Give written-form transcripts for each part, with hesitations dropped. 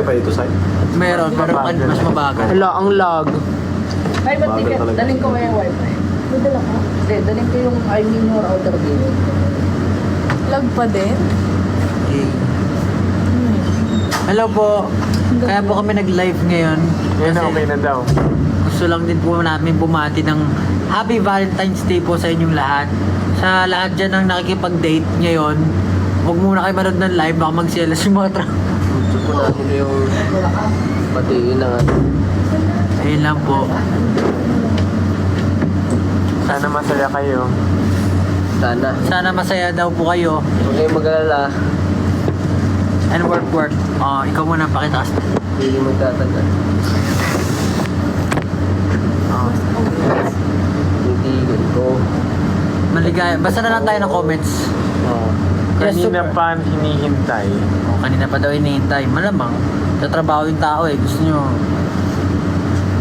pa dito sa'yo? Meron, pero mas mabagal. Hala, ang lag. Ay, ba't di ka? Bagal talaga. Daling ko may wifi. Dala ko? Hindi, daling ko yung I mean your outer game. Lag pa din? Okay. Hello po. Kaya po kami nag-live ngayon. Yan Kasi okay na daw. gusto lang din po namin bumati ng Happy Valentine's Day po sa inyong lahat. Sa lahat dyan ng nakikipag-date ngayon, huwag muna kayo manood ng live, baka magselos yung mga Gusto po natin yung patiin ng ano. Ayun lang po. Sana masaya kayo. Sana. Sana masaya daw po kayo. Huwag kayong mag-alala. And work. Oh, ikaw muna pakita kasi. Hindi magtatagal. Oh. Titigan ko. Maligaya. Basta na lang tayo ng comments. Oh. Yes, Kanina super. pa hinihintay. Oh, kanina pa daw hinihintay. Malamang. Tatrabaho yung tao eh. Gusto nyo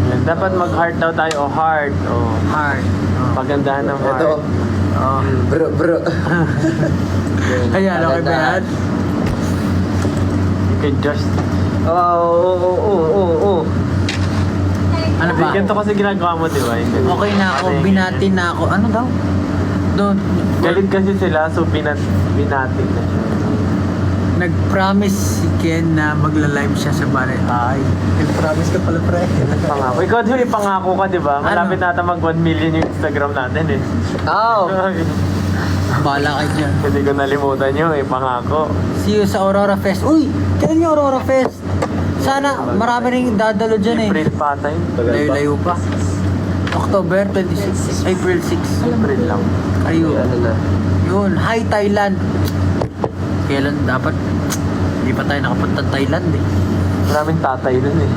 Yan. Dapat mag-heart daw tayo o heart. O hard. Oh. pagandahan ng heart. Ito. Oh. Bro. Ayan, okay ba yan? You can just... Oo. Ano ba? Ganito kasi ginagawa mo, di ba? Yung ganito. Okay na ako. Binati na ako. Ano daw? Don't. Galit kasi sila, so binatin na siya. Nag-promise si Ken na magla-live siya sa Bari. Ay. Nag-promise ka pala, pre. Pangako. Ikaw din may pangako ka, di ba? Malapit nata mag 1 million yung Instagram natin eh. Oh. Bahala kayo dyan. Hindi ko nalimutan yun eh, pangako. See you sa Aurora Fest. Uy! Kailan yung Aurora Fest? Sana marami rin dadalo dyan eh. April pa tayo. Layo-layo pa. October 26. April 6. April lang. Ayun. Ano na. Yun. Hi Thailand. Kailan dapat? Hindi pa tayo nakapunta Thailand eh. Maraming tatay dun eh.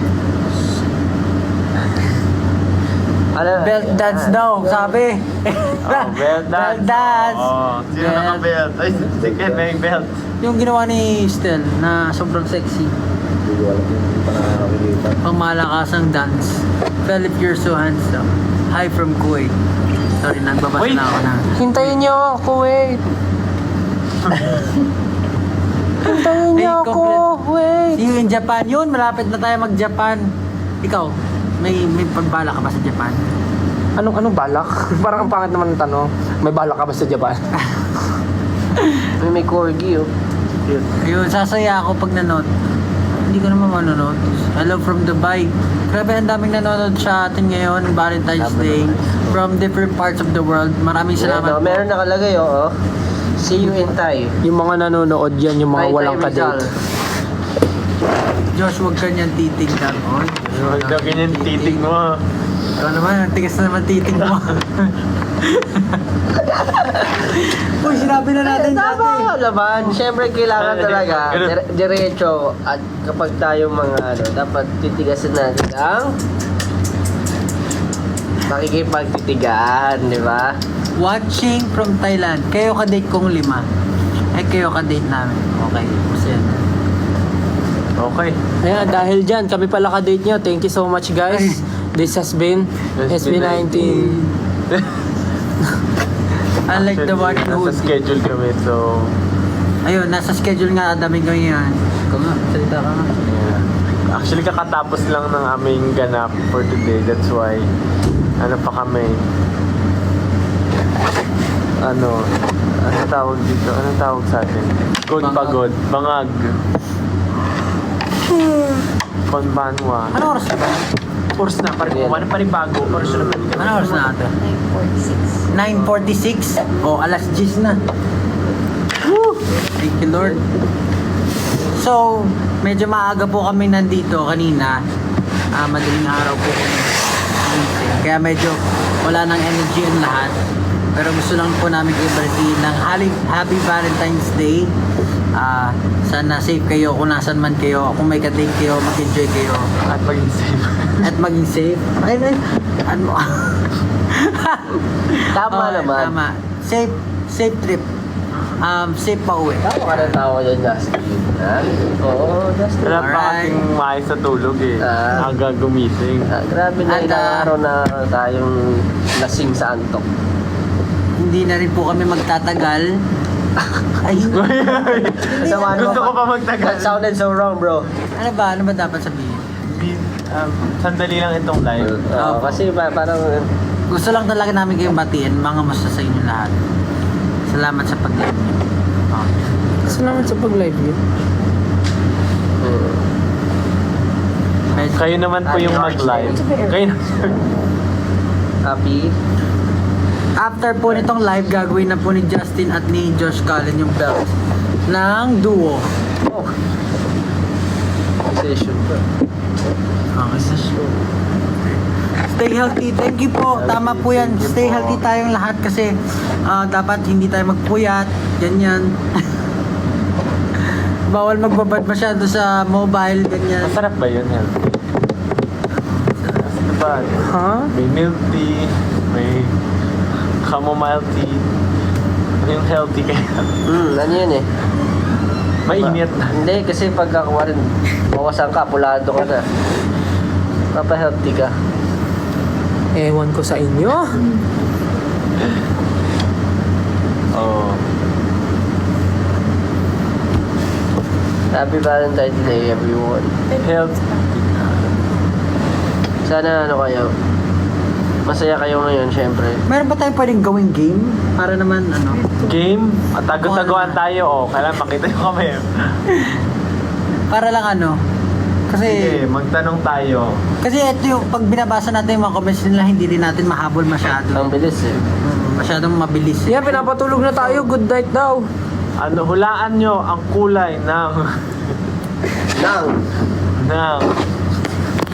Ano? Belt dance daw, sabi. Oh, belt dance. Belt dance. Oh, sino Belt. naka-belt? Ay, si Ken may belt. Yung ginawa ni Stel na sobrang sexy. Hindi ko alam kung hindi pa nakakakita. Pangmalakasang dance. Philip, you're so handsome. Hi from Kuwait. Sorry, nagbabasa Wait. na ako na. Hintayin niyo ako, wait. Hintayin niyo Hey, ako, complete. wait. See you in Japan. Yun, malapit na tayo mag-Japan. Ikaw, may pagbala ka ba sa Japan? Anong balak? Parang ang pangit naman ng tanong. May balak ka ba sa Japan? may corgi, oh. Ayun, sasaya ako pag nanood. Hindi ko naman manonood. Hello from Dubai. Grabe, ang daming nanonood sa atin ngayon, Valentine's Day. From different parts of the world. Maraming salamat po. Meron nakalagay, oh. See you in Thai. Yung mga nanonood yan, yung mga Thai, walang Thai Rizal. Oh, kadate. Josh, huwag ka niyan titignan. Oy, Huwag daw ganyan titig mo. Ikaw naman, ang tigas na naman titig mo. Uy, sinabi na natin dati. Tama naman. Siyempre, kailangan talaga Ganun. diretso. At kapag tayo mga dapat titigasin natin ang makikipagtitigan, di ba? Watching from Thailand. Kayo ka-date kong 5. Eh, kayo ka-date namin. Okay, kasi Okay. Ayan, dahil dyan, kami pala ka-date nyo. Thank you so much, guys. This has been SB19. unlike the one who... Nasa schedule kami, so... Ayun, nasa schedule nga, dami ko yan. Ikaw nga, salita ka nga. Yeah. Actually, kakatapos lang ng aming ganap for today. That's why, ano pa kami? Ano tawag dito? Ano tawag sa atin? Good Bangag. pagod. Bangag. Panbanwa. Ano oras na ba? Oras na, parang ano pa rin bago. Oras na naman. Ano oras na ito? 9:46. 9:46. O, alas 10 na. Woo! Thank you, Lord. So, medyo maaga po kami nandito kanina. Madaling araw po kami. Kaya medyo wala nang energy yung lahat. Pero gusto lang po namin i-birthday ng Happy Valentine's Day. Sana safe kayo kung nasan man kayo. Kung may ka-date kayo, mag-enjoy kayo. At maging safe. At maging safe. Ay, ano? Tama Oo, naman. Tama. Safe trip. Safe pa uwi. Tama ka ng tawa dyan, Justin. Ha? Oo, Justin. Wala pa Alright. kasing maayos sa tulog eh. Ah. Aga gumising. Grabe na At, ilang araw na tayong lasing sa antok. Hindi na rin po kami magtatagal. Ay, Gusto ko pa magtagal. That sounded so wrong, bro. ano ba? Ano ba dapat sabihin? Sandali lang itong live. Kasi parang... Gusto lang talaga namin kayong batiin, mga musta sa inyo lahat. Salamat sa pag-live niyo. Salamat sa pag-live niyo. Kayo naman po yung mag-live. Kayo na. Happy. After po nitong live, gagawin na po ni Justin at ni Josh Cullen yung belt ng duo. Session pa. Okay, sa show. Stay healthy. Thank you po. Tama po yan. Stay healthy tayong lahat kasi dapat hindi tayo magpuyat. Ganyan. Bawal magbabad masyado sa mobile. Ganyan. Masarap ba yun, healthy? Diba? Ha? May milk tea, may chamomile tea. Yung healthy kaya. Ano yun eh? Mainit na. Hindi, kasi pagkakawa rin, mawasan ka, pulado ka na. Papa-healthy ka. Ewan ko sa inyo. Oo. Happy Valentine's Day, everyone. Health. Sana kayo, masaya kayo ngayon, syempre. Meron ba tayong pwedeng gawing game? Para naman, Game? At tago-taguan tayo, kailan makita yung kami. para lang Kasi, Sige, magtanong tayo. kasi ito yung, pag binabasa natin yung mga comments nila, hindi din natin mahabol masyado. Ang bilis eh. Masyadong mabilis. Yan, pinapatulog na tayo. Good night daw. Hulaan nyo ang kulay ng...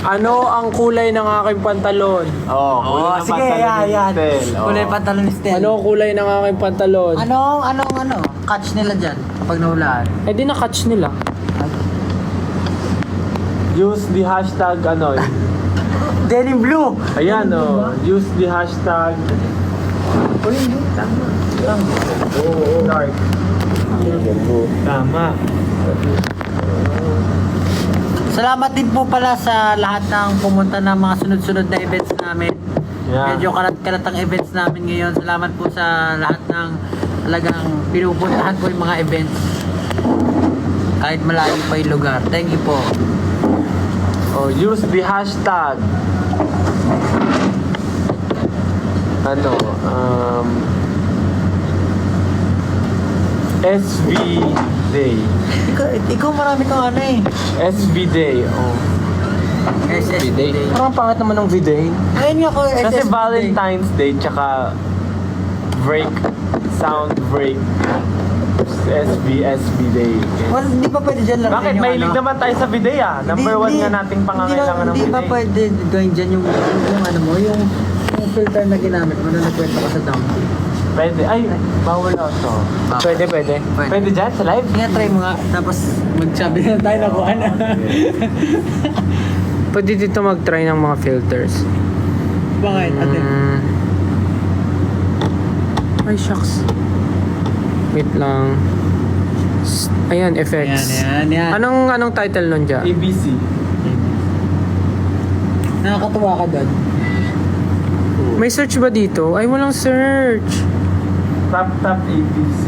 Ano ang kulay ng aking pantalon? kulay ng sige, pantalon ni yan. Stel. Kulay pantalon ni Stel. Ano ang kulay ng aking pantalon? Anong catch nila dyan kapag nahulaan? Eh di na-catch nila. Use the hashtag Denim Blue! Ayan use the hashtag Dark. Tama. Salamat din po pala sa lahat ng pumunta ng mga sunod-sunod na events namin. Yeah. Medyo kalat-kalat ang events namin ngayon. Salamat po sa lahat ng talagang pinupuntahan po yung mga events. Kahit malayo pa yung lugar. Thank you po. Use the hashtag SV Day. Ikaw marami kang SV Day. SSB Day. Parang pangit naman ng video. Ayun nga ko, Kasi SSB Valentine's Day tsaka break, sound break. SB Day. Well, hindi pa pwede dyan lang. Bakit? Mahilig naman tayo sa bidet Number 1 nga nating pangangailangan ng Hindi pa bidet. pwede gawin dyan yung yung filter na ginamit mo na nagkwento ka sa download. Pwede. Ay, bawal to. Pwede. Pwede dyan sa live? Nga, try mo nga. Tapos magsabi na tayo na kung ano. Pwede dito mag-try ng mga filters. Bakit? Ate? Ay, shucks. Wait lang. Ayan, effects. Yan. Anong title nun dyan? ABC. Nakakatuwa ka doon. May search ba dito? Ay, walang search. Tap ABC.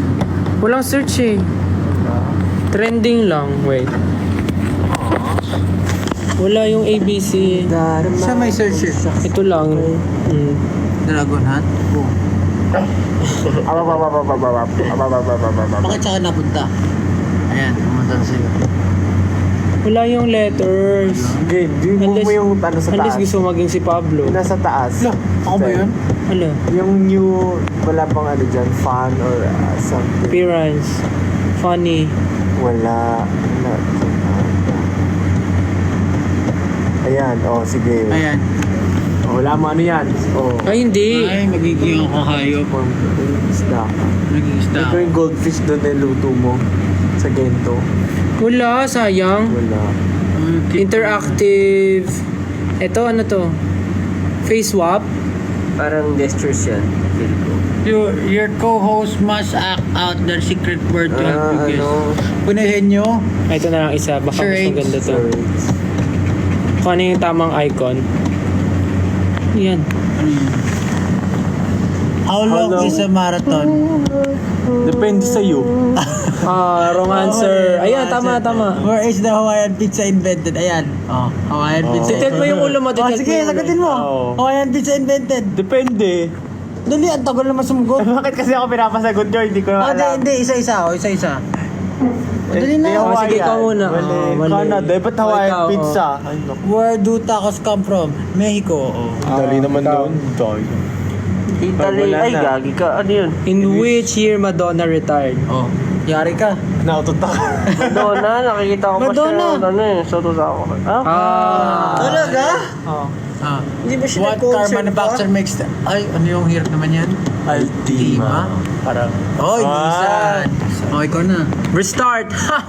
Walang search eh. Trending lang. Wait. Wala yung ABC. Siya may search eh. Ito lang. Dragon Hunt? Oo. Bakit saan napunta? Ayan, pumunta na sa'yo. Wala yung letters. Game. Mo yung sa Unless taas. gusto maging si Pablo. Nasa taas. Ako ba yun? Ano? Yung new, wala pang dyan, fun or something. Appearance. Funny. Wala. Ayan, sige. Ayan. Wala mo yan. Ay, hindi. Ay, magiging ako hayop. Isda. Naging isda Ito ako. yung goldfish doon na luto mo sa Gento. Wala, sayang. Wala. Interactive. Ito, ano to? Face swap. Parang gestures yan. Feel ko. Your co-host must act out their secret word to help you guys. Punahin nyo. Ay, ito na lang isa. Baka mas Charades. maganda to. Kung ano yung tamang icon. Yan. How long is a marathon? Depende sa'yo. Wrong answer. Ayan, tama. Where is the Hawaiian pizza invented? Ayan. Oh, Hawaiian pizza. Titit mo yung ulo mo, Oh, titit mo sige, yung ulo. sagutin mo. Oo. Hawaiian pizza invented. Depende. Dali, ang tagal naman sumugot. Bakit kasi ako pinapasagot nyo? Hindi ko Oh, alam. hindi, isa-isa. Isa-isa. Dali na. Oh, sige, ikaw muna. Mali. Mali. Canada. Ba't Hawaiian Ikaw, pizza? Ay, naku. Where do tacos come from? Mexico. Oh. Dali naman doon. Italy. Wala Ay, na. gagi ka. Ano yun? In which year Madonna retired? Oh, yari ka. Nautot ako. Madonna. Nakikita ko pa Madonna. siya. Ano eh. So, ako. Talaga? Oh. Ah. Hindi ba siya What car nag-concert manufacturer makes the... Ay, ano yung hirap naman yan? Altima. Parang... Oh, Nissan. Oh, ikaw na. Restart! Ha!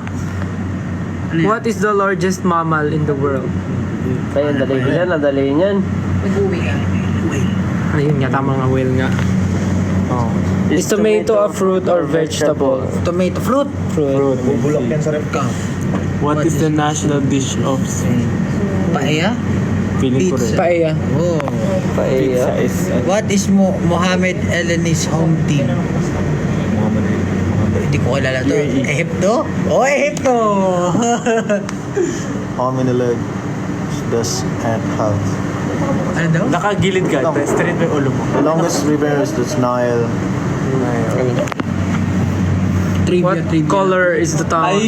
Ano yan? What is the largest mammal in the world? Kaya dali yan. Nadali yan. Nag-uwi ka. Ayun nga, tama nga, Will nga. Oh. Is tomato a fruit or vegetable? Tomato fruit. Fruit. Bubulok yan sa rep ka. What is the national dish of Spain? Paella? Feeling ko rin. Paella. Oh. Paella. Pizza is... What is Mohamed Eleni's home team? Hindi ko kilala to. Egypto? Oh, Egypto! How many legs does ant have? Ano daw? Nakagilid ka. Straight mo yung ulo mo. The longest river is the Nile. What color is the tongue of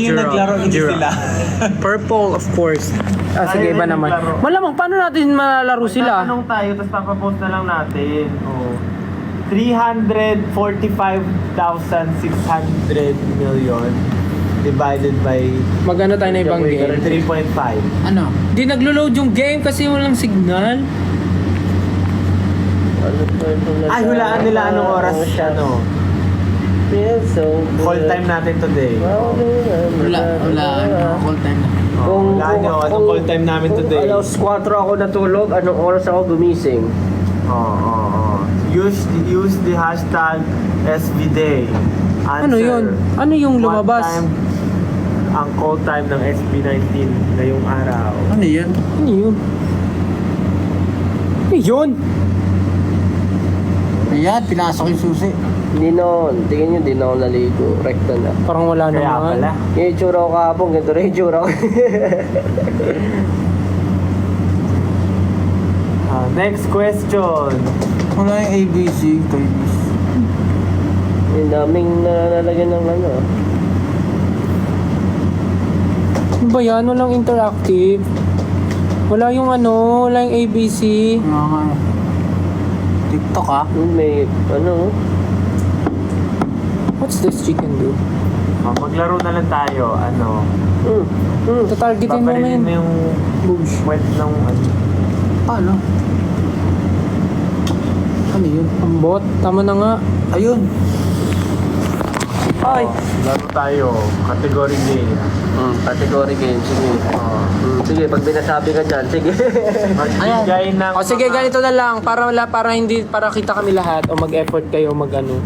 giraffe? Purple, of course. Sige, iba naman. Malamang, paano natin malalaro sila? Tanong tayo, tapos papapost na lang natin. Oh. 345,600 million divided by Magano tayo na ibang game? 3.5. Ano? Di naglo-load yung game kasi walang signal. Ay, hulaan nila anong oras ano. So, Call time natin today. Wala. Ano? Call time na. Oh, hulaan nyo, anong call time namin today? Alas 4 ako natulog, anong oras ako gumising? Use the hashtag SBDay. Ano yun? Ano yung lumabas? What time ang call time ng SB19 ngayong araw? Ano yan? Ano yun? Ano yun? Ayan, pinasok yung susi. Hindi noon, tingin nyo, hindi na ako naligo. Rekta na. Parang wala Kaya naman. pala. Yung itsura ko kahapon, ganito rin yung itsura ko. Next question. Wala yung ABC. Yung daming nalalagyan ng ano. Ano ba yan? Walang interactive. Wala yung wala yung ABC. TikTok ah. Yung may, ano, What's this chicken do? Maglaro na lang tayo. Ano? Tatargetin mo na Paparilin yun. mo yung wet ng ano. Paano? Ano yun? Ang bot. Tama na nga. Ayun. Ay! Laro tayo. Category game. category game. Sige. Sige, pag binasabi ka dyan, sige. Magbigay ng... O sige, ganito na lang. Para kita kami lahat. O mag-effort kayo mag-ano.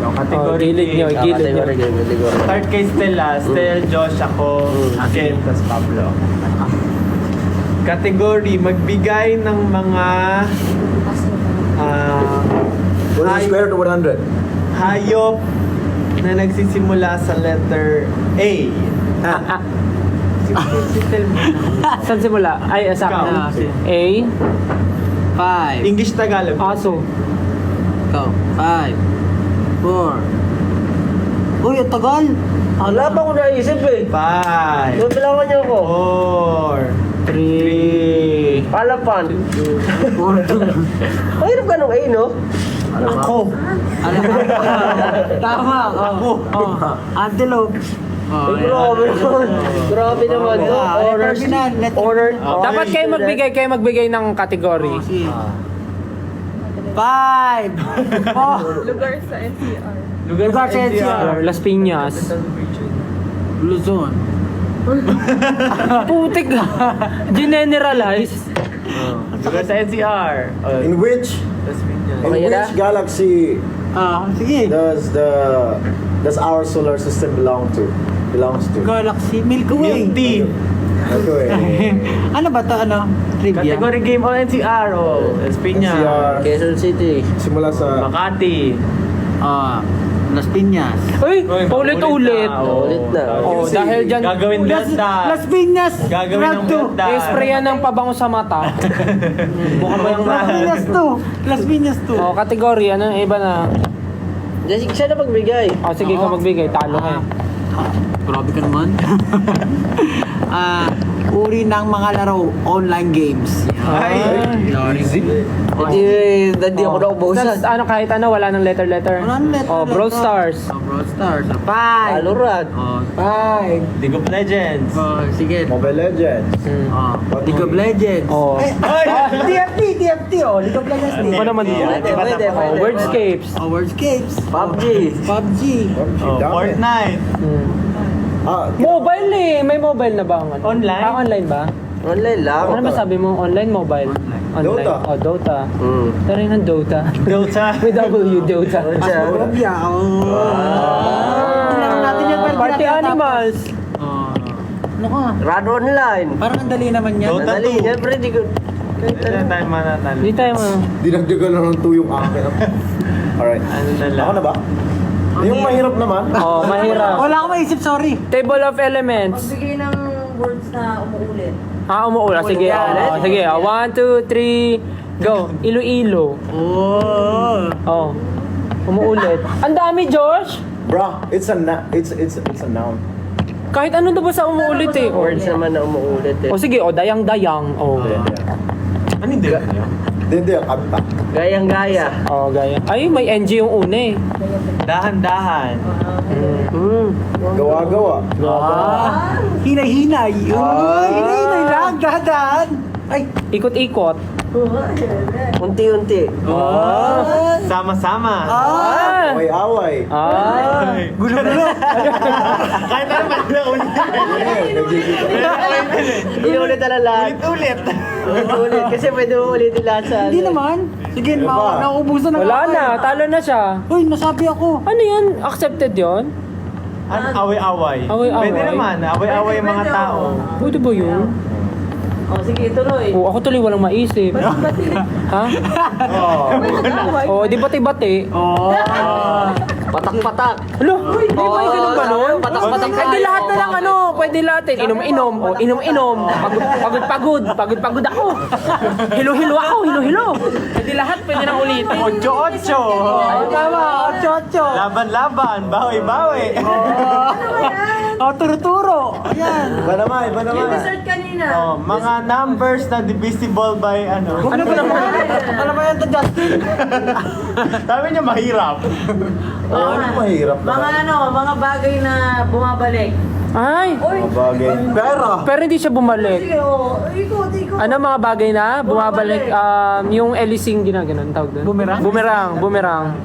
Category gilid nyo, game. gilid nyo. Category game, category. Start kay Stella. Stel, Josh, ako, Ken, tas Pablo. Category, magbigay ng mga What is square root of 100? hayop na nagsisimula sa letter A. Si Stel muna. Saan simula? Ay, sa akin na. Ikaw. A. 5. English Tagalog. Aso. Go. 5. 4. Uy, ang tagal. Wala pa ako naisip eh. 5. Yung bilangan niyo ako. 4. 3. Palapan. Mahirap ka nung A, no? Ako. Tama. Antelope. Ay, grabe naman. Grabe naman. No? Honor. Honor. Dapat kayo magbigay ng kategory. 5. Lugar sa NCR. Lugar sa NCR. Las Piñas. Luzon. Putik. Generalize. Lugar sa NCR. In which Okay na? galaxy Sige. does our solar system belongs to? Galaxy. Milky Way. Yung T. Ako eh. Ano ba to? Ano? Trivia? Category game o NCR o Espinya. NCR. Quezon City. Simula sa... Makati. Las Piñas. Uy, paulit-ulit. Ulit na. Oh, dahil dyan, Gagawin delta. Las Piñas! Gagawin ng delta. i-sprayan ng pabango sa mata. Bukan mo yung Las Piñas to! Las Piñas to! Oh, kategory, ano, iba na. Jessica, siya na magbigay. Oh, sige ka magbigay, talo ka. Grabe ka naman. Uri ng mga laro, online games. Hindi ako naubusan. Tapos, ano, kahit ano, wala nang letter-letter. Wala nang letter, Oh, Brawl letter. Stars. Brawl Stars. 5! Valorant. 5! League of Legends. Sige. Mobile Legends. League of Legends. Oh. TFT oh. League of Legends. Ano ba naman dito? Pwede. Oh, Wordscapes. Wordscapes. PUBG. PUBG. Fortnite. Mobile eh. May mobile na ba? Online? Online ba? Online lang. Ano ba sabi mo? Online, mobile? Online. Dota. Oh, Dota. Mm. Tari ng Dota. Dota. May W, Dota. Phasmophobia. Laro natin yan. pero Party di natin Animals. Ano ka? Run online. Parang ang dali naman yan. Dota. Madali. Yan, pre. Di ko... Hindi tayo manatalo. Hindi tayo mo. Dinagdagan lang ng 2 yung akin. Alright. Ano na lang. Ako na ba? Yung mahirap naman. Oh, mahirap. Wala akong maisip, sorry. Table of Elements. Magbigay ng words na umuulit. Umuula. Sige. Sige. 1, 2, 3, go. Iloilo. Oh. Umuulit. Ang dami, Josh. Bro, it's a noun. Kahit ano daw ba sa umuulit eh. Words naman na umuulit eh. O sige, dayang-dayang. Oh. Ano hindi? Hindi, ang kanta. Gayang-gaya. Oh, gaya. Ay, may NG yung una eh. Dahan-dahan. Gawa-gawa. Hinay-hinay. Hinay-hinay lang. Dahan. Ay. Ikot-ikot. Unti-unti. Sama-sama. Ah! Away-away. Ah! Gulo-gulo. Kahit ano man na ulit. Inulit na lang. Ulit-ulit. Ulit. Kasi pwede mo ulitin lahat sa... Hindi naman. Sige, nauubusan na Wala ako na, eh. talo na siya. Uy, nasabi ako. Ano yun? Accepted yun? Ano? Away-away. Away-away. Pwede naman. Away-away yung mga tao. Pwede ba yun? Oh, sige, tuloy. Oh, ako tuloy walang maisip. Ha? Oh, di bati-bati. Patak-patak. Alo, di ba yung ganun ba nun? Patak-patak Pwede lahat na lang ano, pwede lahat eh. Inom-inom, o inom-inom. Pagod-pagod ako. Hilo-hilo ako, hilo-hilo. Pwede lahat, pwede nang ulitin. 8-8. Tama, 8-8. Laban-laban. Bawi-bawi. Turo-turo. Ayan. Iba naman. Result kanina. Oh, mga numbers na divisible by ano. Ano ba naman? Ano ba yan to, Justin? Sabi niya mahirap. Ano mahirap Mga bagay na bumabalik. Ay, Mga bagay. Pera. pero hindi siya bumalik. Sige, oh, ikot. Ano mga bagay na bumabalik? Yung Elising ginaganon tawag doon. Bumerang.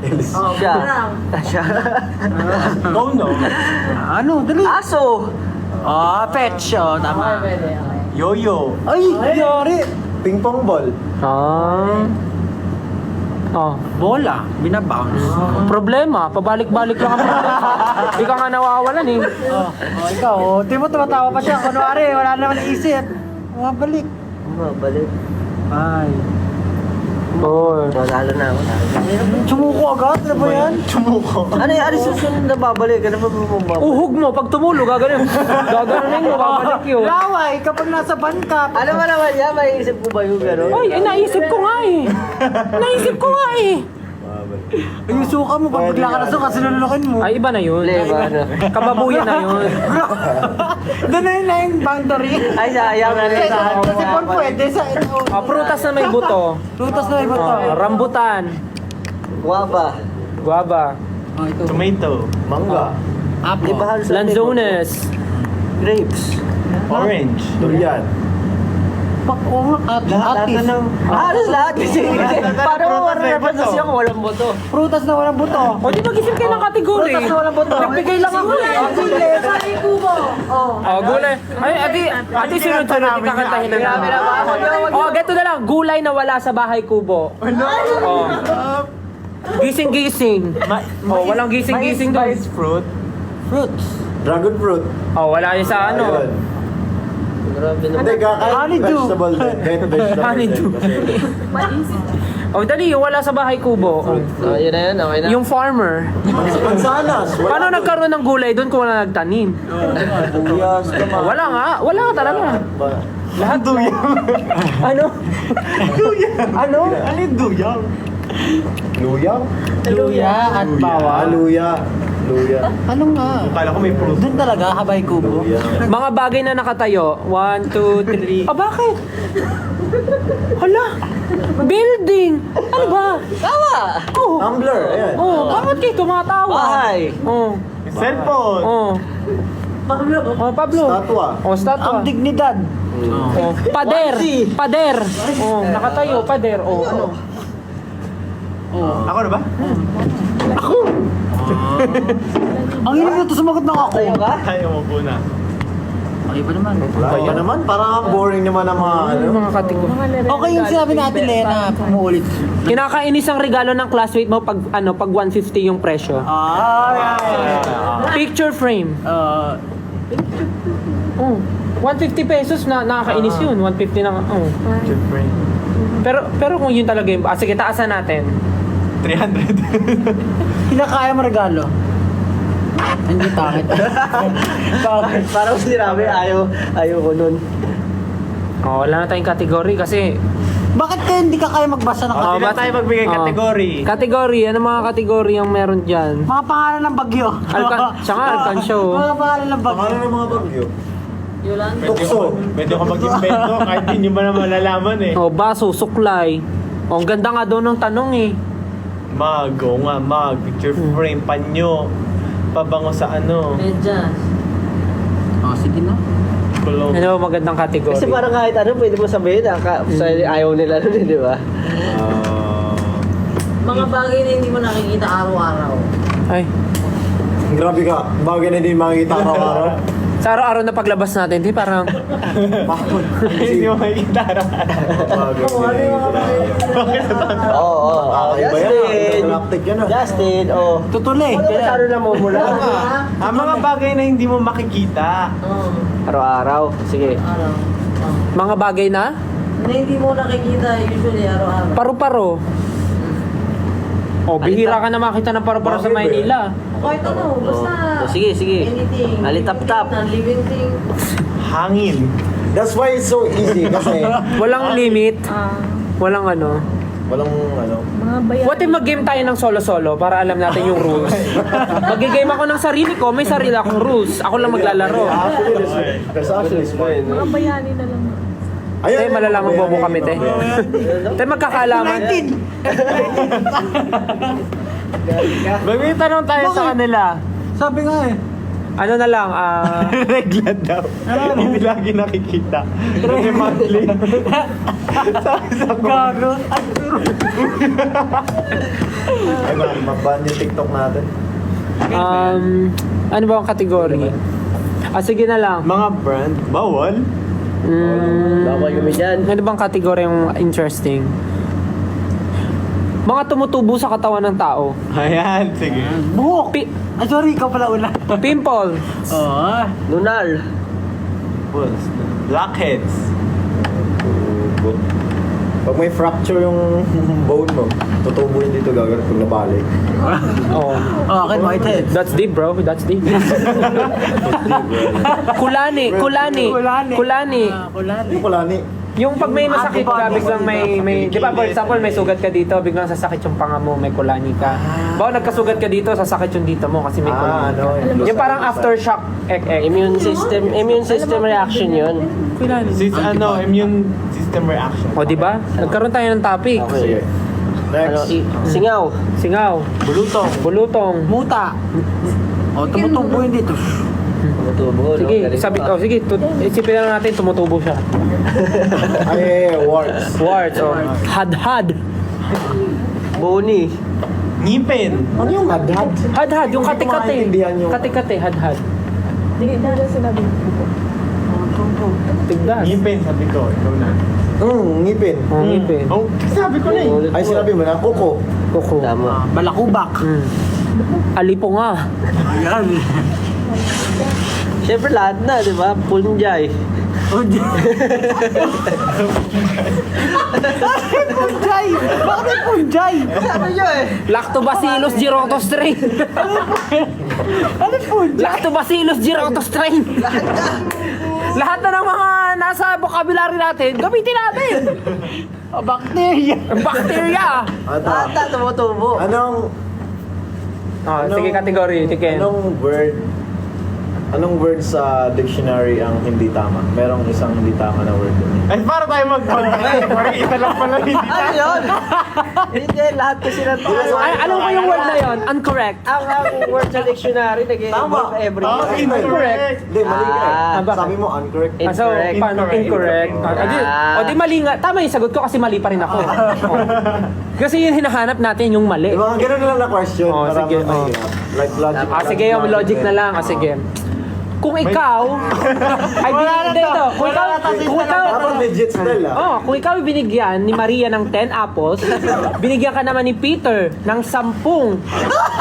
Siya. Go no. Ano? Dali. Aso. Fetch. Tama. Pwede. Yo-yo. Ay, yari. Ping pong ball. Bola. Binabounce. Problema, pabalik-balik lang ang problema. Hindi ka nga nawawalan eh. Ikaw, di mo tumatawa pa siya. Kunwari, wala naman isip. Bumabalik. Balik. Ay. Boy. Matalo na ako. Sumuko agad? Ano ba yan? Ano yung susunod na babalik? Ano ba babalik? Uhog mo, pag tumulo, gaganon. Gaganon mo, babalik yun. Laway, kapag nasa ban ka. Ano ba naman yan? Maiisip ko ba yung gano'n? Ay, naisip ko nga eh. Naisip ko nga eh. Yung suka mo, pag bigla ka na suka, sinulukin mo. Ay, iba na yun. Iba na. Kababuyan na yun. Doon na yung boundary. Ay, sayang na rin sa akin. Kasi kung pwede sa ito. Prutas na may buto. Lutas na iba to. Rambutan. Guwaba. Guava. Ito. Tomato. Mangga. Di ba halos Lanzones. Grapes. Orange. Durian. Oo nga, atis. Halos lahat kasi. Paano mo representasyon kung walang boto? Prutas na walang buto. O, di mag-isip kayo ng kategory. Prutas na walang buto. Nagbigay lang ako eh. Ay, kubo. Oh. Oh, gulay. Ay, ati sunod-sunod yung kakantahin na namin. Oh, geto na lang. Gulay na wala sa bahay kubo. Oh. Gising-gising. Oh, walang gising-gising doon. Fruit. Fruits. Dragon fruit. Oh, wala yun sa ano. Ayun. Grabe naman. Hindi, kahit Honeydew. vegetable din. Kahit vegetable Honeydew. din. Kasi Oh, dali, yung wala sa bahay kubo. Oh. Yun na yun, okay na. Yung farmer. mansanas. Wala Paano doon. nagkaroon ng gulay doon kung wala nagtanim? Buyas, tama. Wala nga, wala nga talaga. Ba- Lahat ano? Ano? Ano yung duyang? Luya? Luya at bawal. Luya. Luya. Ano nga? Kala ko may fruit. Doon talaga, habay kubo. Luya. Mga bagay na nakatayo. 1, 2, 3. Ah, bakit? Hala! Building! Ano ba? Tawa! Oh, Tumbler, ayan. oh, bakit kayo tumatawa? Bahay! Oh, Cellphone. oh. Oh, Pablo. Statwa. Oh, statwa. Ang dignidad. Oh. Pader. Pader. Oh, nakatayo. Pader. Oh, ano? Ako na ba? Ang hirap na ito sumagot ng ako. Ayaw mo po na. Okay ba naman? Kaya naman, parang boring naman ang mga ano. Mga kategorya. Okay yung sinabi natin, Lena, pumuulit. Kinakainis ang regalo ng classmate mo pag 150 yung presyo. Picture frame. Oh, 150 pesos na nakakainis yun. 150 na. Oh. Siyempre. Pero kung yun talaga yung... sige, taasan natin. 300. Kinakaya mo regalo. Hindi takit. Parang sinabi, ayaw ko nun. Oh, wala na tayong kategory kasi... Bakit kaya hindi ka kaya magbasa ng Hindi na tayo magbigay kategory. Kategory, ano mga kategory ang meron dyan? mga pangalan ng bagyo? Siya nga, Alcansyo. Mga pangalan ng bagyo. Pangalan ng mga bagyo. Yolanda. Tukso. Pwede ko mag-invento kahit hindi nyo ba na malalaman eh. Oh, baso, suklay. Oh, ang ganda nga daw ng tanong eh. Mag, oo nga, mag. Picture frame, panyo. Pabango sa ano. Medyas. Oh, sige na. Kulong. Ano ba magandang kategory? Kasi parang kahit ano, pwede mo sabihin, ayaw nila nun, di ba? Mga bagay na hindi mo nakikita araw-araw. Ay, Grabe ka. Bagay na hindi makikita araw-araw. sa araw-araw na paglabas natin, di parang... Bakit? Hindi mo makikita Bagay na hindi makikita. Oo, Iba yan. Justin! Galactic yan ah. Justin, oh. Tutuli. Ano na mo mula? Ang mga bagay na hindi mo makikita. Oo. Araw-araw. Sige. Araw. Mga bagay na? Na hindi mo nakikita usually araw-araw. Paru-paro. Oh, bihira ka na makita ng paru-paro sa Bakit ba? Maynila. Kahit ano, basta Sige, sige. anything. Alitap-tap. Living thing. Hangin. That's why it's so easy kasi Walang limit. Walang ano. walang ano. Mga bayan. What if mag-game tayo ng solo-solo para alam natin yung rules? Mag-game ako ng sarili ko, may sarili akong rules. Ako lang maglalaro. Actually, that's actually smart. Mga bayani na lang. Tay, malalaman bobo kami, te. Tay, magkakaalaman. May tanong tayo sa kanila. Sabi nga eh. Ano na lang, Regla daw. Hindi lagi nakikita. Kasi monthly. Sabi sa Gago. Ay, maban yung TikTok natin. ano ba ang kategory? Sige na lang. mga brand, bawal. Bawal kami dyan. Ano bang kategory yung interesting? Mga tumutubo sa katawan ng tao. Ayan, sige. Buhok. Ay, sorry, ikaw pala una. Pimples. Oo. Lunar. Blackheads. Pag may fracture yung bone mo, tutubo yun dito gagawin pag nabalik. Oh. Akin, whitehead. That's deep, bro. That's deep. Kulani. Kulani. Kulani. Kulani. Yung kulani. Yung pag may masakit ka, biglang may di ba, for example, may sugat ka dito, biglang sasakit yung panga mo, may kulani ka. Bawa nagkasugat ka dito, sasakit yung dito mo kasi may kulani. Yung parang aftershock Immune system reaction yun. Kulani. Immune system reaction. O, di ba? Nagkaroon tayo ng topic. Sige. Next. Singaw. Singaw. Bulutong. Bulutong. Muta. O, tumutubo yun dito. Tumutubo, no? Sige, Galing sabi, pa. sige, isipin na natin, tumutubo siya. Ay, warts. Warts, o. Hadhad. Boni. Ngipin. Ano yung hadhad? Hadhad, yung kate-kate. maintindihan yung- Kate-kate, hadhad. Hindi na sinabi ko. Tigdas. Ngipin, sabi ko. Ikaw na. Ngipin. Oh, ngipin. Oh, sabi ko na eh. Ay, sinabi mo na, kuko. Kuko. Balakubak. Alipo nga. Ayan. Siyempre lahat na, di ba? Punjay. Punjay! Bakit punjay? Sabi nyo eh. Lactobacillus girotostrain. Ano punjay? Lactobacillus girotostrain. Lahat na ng mga nasa vocabulary natin, gamitin natin. Bacteria. Bacteria. Ata, tumutubo. Anong Sige, category. Tiken. Anong word sa dictionary ang hindi tama? Merong isang hindi tama na word doon. Ay, para tayo mag-contact. Ita lang pala hindi Ano yun? Hindi, lahat kasi na Ay, alam ko yung word na yon, incorrect. Ang word sa dictionary, nag-involve every Incorrect. Hindi, mali ka. Ah, bakit? Sabi mo incorrect. Ah, so, paano? Incorrect. O di mali nga. Tama yung sagot ko kasi mali pa rin ako. Oh. Kasi yung hinahanap natin yung mali. Diba, ganun na lang na question. Oh, para sige, mahirap. Like logic. Sige, yung logic na lang. Sige. Kung ikaw ay binigyan ito, kung ikaw Dapat legit still kung ikaw ay binigyan ni Maria ng 10 apples, binigyan ka naman ni Peter ng 10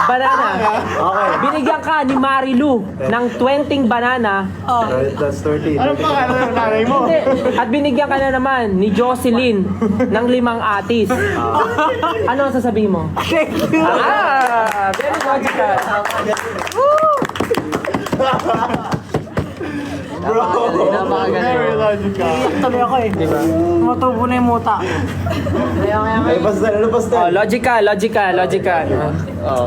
banana. Okay. Binigyan ka ni Marilu ng 20 banana. That's 30. Ano pa ng nanay mo? Hindi. At binigyan ka na naman ni Jocelyn ng 5 atis. Ano ang sasabihin mo? Very logical. Bro, Very logical. Tuloy ako eh. Diba? Matubo na yung muta. ay basta, ano basta? Logical.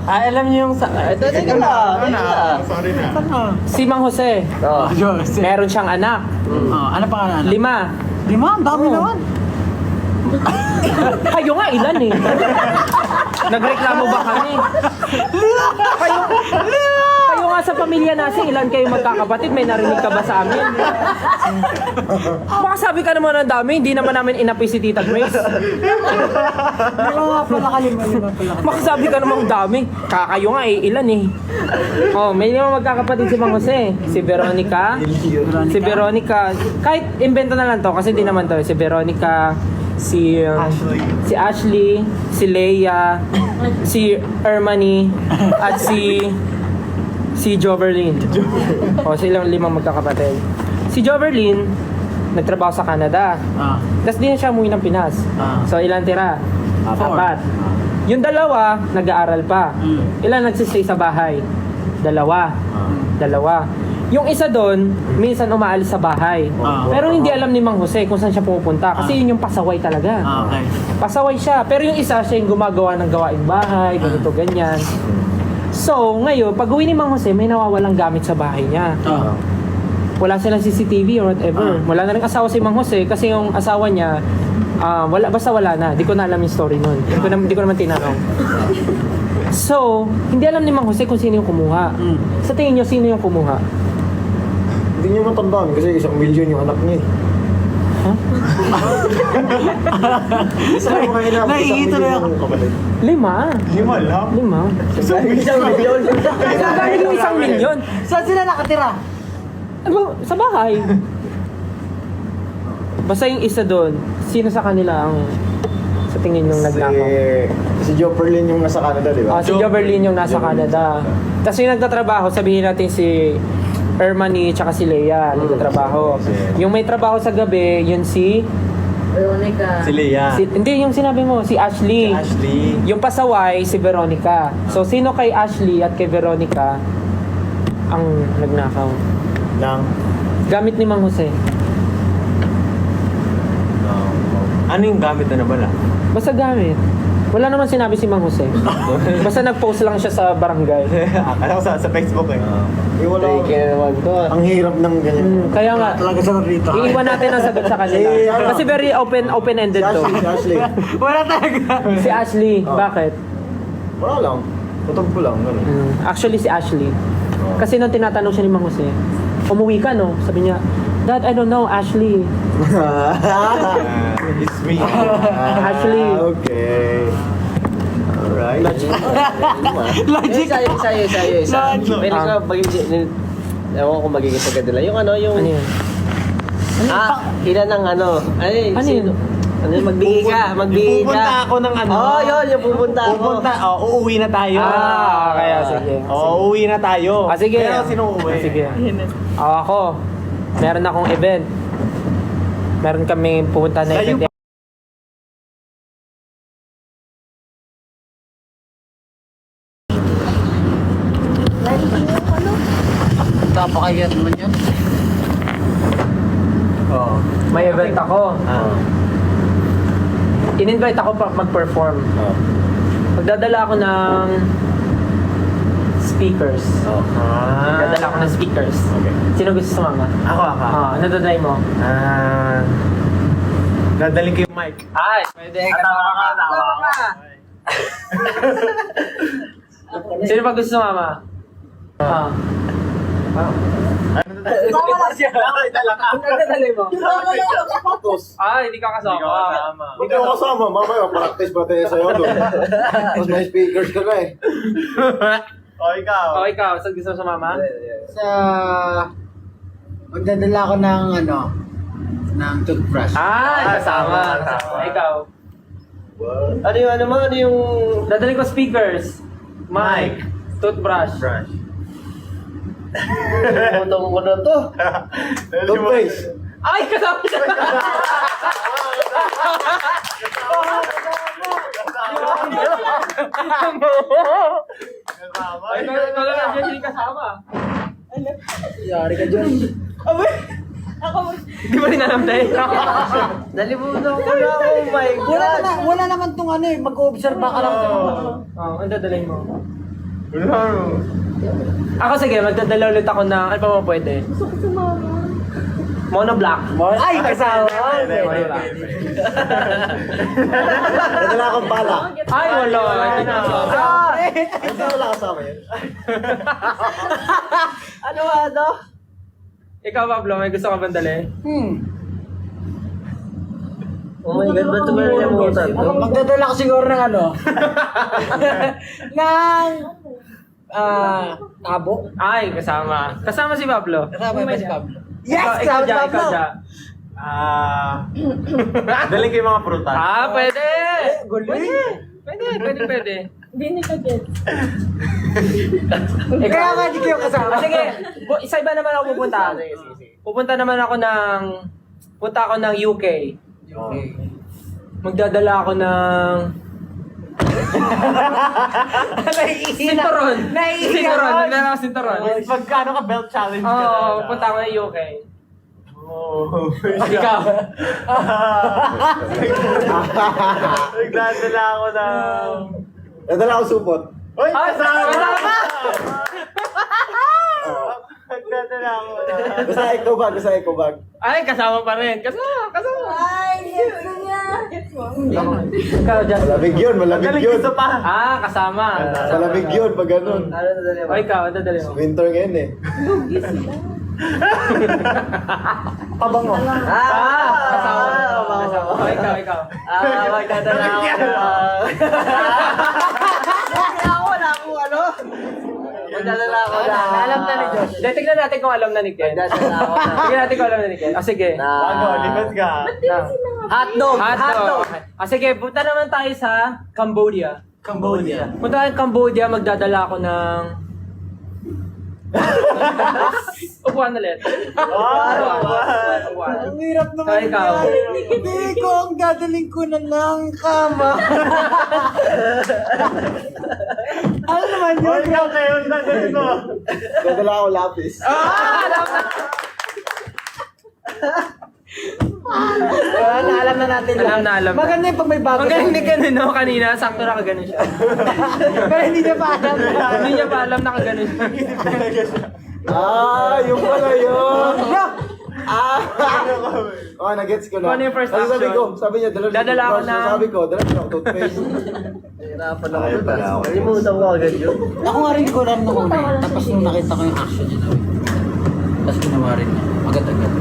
Alam niyo yung sa... Ito, teka lang. Sorry na. Si Mang Jose, Oh. meron siyang anak. Ano pangalan? 5. 5? Ang dami naman. Kayo nga, ilan eh? Nagreklamo ba kami? Kayo nga sa pamilya natin, ilan kayo magkakapatid? May narinig ka ba sa amin? Baka sabi ka naman ng dami, hindi naman namin inapi si Tita Grace. Lima nga pala kalima. Baka sabi ka naman ng dami. Kakayo nga eh, ilan eh. Oh, may 5 magkakapatid si Mang Jose. Si Veronica. Kahit invento na lang to, kasi di naman to. Si Veronica, si Ashley, si Leia, si Ermani, at si Joverlyn. Silang 5 magkakapatid. Si Joverlyn, nagtrabaho sa Canada. Tapos di na siya umuwi ng Pinas. So ilan tira? 4. Yung 2, nag-aaral pa. Ilan nagsistay sa bahay? 2. Yung isa doon, minsan umaalis sa bahay. Pero hindi alam ni Mang Jose kung saan siya pumupunta. Kasi yun yung pasaway talaga. Okay. Pasaway siya. Pero yung isa, siya yung gumagawa ng gawaing bahay, ganito, ganyan. So, ngayon, pag uwi ni Mang Jose, may nawawalang gamit sa bahay niya. Wala silang CCTV or whatever. Wala na rin asawa si Mang Jose kasi yung asawa niya, basta wala na. Di ko na alam yung story nun. Di ko naman tinanong. So, hindi alam ni Mang Jose kung sino yung kumuha. Sa tingin niyo, sino yung kumuha? Hindi niyo matandaan kasi 1 million yung anak niya. Isa lang mga inabot, 1 Naiituloy million ako. yung kapatid. 5. 5 lang. 5. Isang milyon. Dahil yung 1 milyon. Saan sila nakatira? Sa bahay. Basta yung isa doon, sino sa kanila ang sa tingin yung nagnakaw? Si Joe Perlin yung nasa Canada, di ba? Si Joverlyn yung nasa Canada. Tapos yung nagtatrabaho, sabihin natin si Ermani tsaka si Leia nagtatrabaho. Yung may trabaho sa gabi, yun si Veronica. Si Leia. hindi, yung sinabi mo, si Ashley. Ashley. Yung pasaway, si Veronica. So, sino kay Ashley at kay Veronica ang nagnakaw? Nang Gamit ni Mang Jose. Ano yung gamit na nabala? Basta gamit. Wala naman sinabi si Mang Jose. Basta nag-post lang siya sa barangay. Akala ko sa Facebook eh. wala. Kaya naman to. Ang hirap ng ganyan. Kaya nga, Talaga sa rito. iiwan natin ang sagot sa kanila. Kasi very open-ended to. Si Ashley. Wala talaga. Si Ashley, bakit? Wala lang. Kutob ko lang. Ganun. Actually, si Ashley. Kasi nung tinatanong siya ni Mang Jose, umuwi ka, no? Sabi niya, Dad, I don't know, Ashley. It's me. Ashley. Okay. Alright. Logic. Isa. Pwede ko magiging... Ewan ko kung magiging sagad nila. Yung ano, yung... Ano yun? Ilan ng ano? Ay, Ano sino? yun? Ano yun? Magbigay ka. Magbigay ka. Pupunta ako ng ano. Oo, yun. Yung pupunta ako. Uuwi na tayo. Kaya sige. Uuwi na tayo. Sige. Pero sino uuwi? Sige. Ako, meron akong event. Meron kami pupunta na event. Napakayat naman yan. Oo. May event ako. In-invite ako mag-perform. Magdadala ako ng speakers. Magdadala ako ng speakers. Okay. Sino gusto sumama? Ako. Ano dadalhin mo? Dadaling ko yung mic. Ay, pwede. Tawa ka. Sino pa gusto sumama? Ano dadalhin mo? Hindi ka kasama. Hindi ako kasama, mamaya practice pa tayo sa'yo doon. Tapos may speakers ka na eh. O, ikaw. O ikaw, saan gusto mo sumama? Magdadala ako ng ng toothbrush. Kasama. Ikaw. Ano yung... Dadalhin ko speakers. Mic. Toothbrush. Utong ko na to. Toothpaste. Ay, kasama siya! Ay, ikaw lang ang hindi kasama. Yari ka dyan. Di ba rin alam tayo? Nalimutan ko na. Oh my God. Wala naman tong mag-observe ka lang. Ang dadalhin mo? Ako sige, magdadala ulit ako ng... Ano pa mo pwede? Gusto ko sumama. Monoblock. Ay, kasama. Nadala akong bala. Ay, wala. Hindi na kasama. Hindi wala kasama yun. Ano? Ikaw, Pablo, may gusto ka bang dali? Oh my God, ba't mo nalimutan to? Magdadala ko siguro ng ng tabo. Ay, kasama. Kasama si Pablo. Kasama ba si Pablo? Ikaw, ikaw dyan. Daling ko yung mga prutas. Pwede. Pwede. Hindi ka get. Kaya nga di kayo kasama. Sige, isa iba naman ako pupunta. Punta ako ng UK. Magdadala ako ng... Sinturon. Magdadala ako sinturon. Magkano ka belt challenge ka Oo, na? punta ako ng UK. Oh. Ikaw. Nagdadala ako ng... Nadala akong supot. Uy! Ay, kasama! Nagdadala ako ng... Basta eco bag. Ay, kasama pa rin. Kasama. Ay, gets ko niya. Gets mo? Ikaw, Justin. Malamig yun. Galing gusto pa. Kasama. Malamig yun pag ganun. Ano nadali mo? O ikaw, dadali mo. Winter ngayon eh. Pabango. Kasama. O ikaw. Magdadala ako. Magdadala ako na. Alam na ni Josh. Tignan natin kung alam na ni Ken. Magdadala ako na. Tignan natin kung alam na ni Ken. Sige. Bago, lipat ka. Hotdog. Hotdog. Sige, punta naman tayo sa Cambodia. Punta tayo sa Cambodia, magdadala ako ng... Upuan ulit. Upuan. Ang hirap naman Ikaw. Hindi ko ang dadaling ko na lang kama. Ano naman O, yun? ikaw kayo, dadalhin mo. Nadala akong lapis. Alam na natin Alam na. Maganda yung pag may bago. Ang galing ni Ken, no? Kanina, sakto nakaganon siya. Pero hindi niya pa alam. Hindi niya pa alam nakaganon siya. Yung pala yun. Nagets ko na. Kung ano yung first Kasi sabi action? ko, sabi niya, Dadala ako ng- Sabi ko, dala ko ng toothpaste. Hirapan ako doon. Nalimutan ko agad yun. Ako nga rin ko rin nung una. Tapos nung nakita ko yung action niya. Tapos ginawa rin niya. Agad-agad.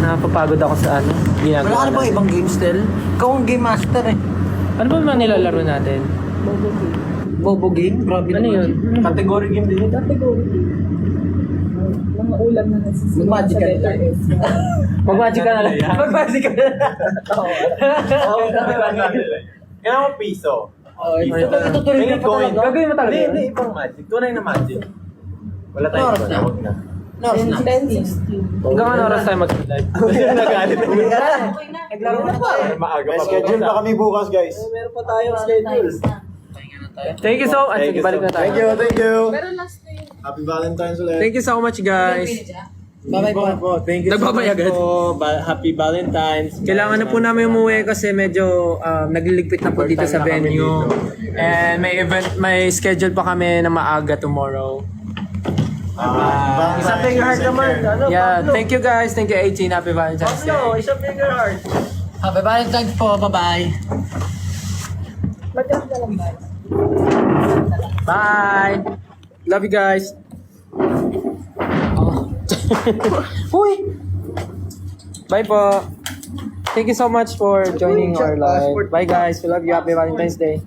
Napapagod ako sa ano. Wala ka na bang ibang game still? Ikaw ang game master eh. Ano ba mga nilalaro natin? Bobo game? Grabe Ano yun? Category game din. Category. Mga ulam na nasisimula Mag-magic ka letter na. S. Mag-magic ka na lang. Mag-magic ka na lang. Kailangan mo piso. Itutuloy Tingin ka pa coin. talaga. Gagawin mo talaga yun? Hindi, ibang magic. Tunay na magic. Wala Oras tayong na. wala, wag na. No, it's not. 10:16. Hanggang ano oras tayo mag-live? Nagalit na. Naglaro na tayo. Maaga May pa. schedule pa kami bukas, guys. Meron pa tayong schedule. Thank you so much. Sige, balik na tayo. Thank you. Pero last na yun. Happy Valentine's ulit. Thank you so much, guys. Bye-bye po. Thank you Nagbabay agad. po. Happy Valentine's. Kailangan na po namin umuwi kasi medyo nagliligpit na po dito sa Overtime na kami venue. dito. And may schedule pa kami na maaga tomorrow. Isang finger heart naman. Yeah, thank you guys. Thank you 18. Happy Valentine's Day. isang finger heart. Happy Valentine's po. Bye-bye. Mag-grab na lang ba? Bye. Love you guys. Uy. Bye po. Thank you so much for joining our live. Bye guys. We love you. Happy Valentine's Day.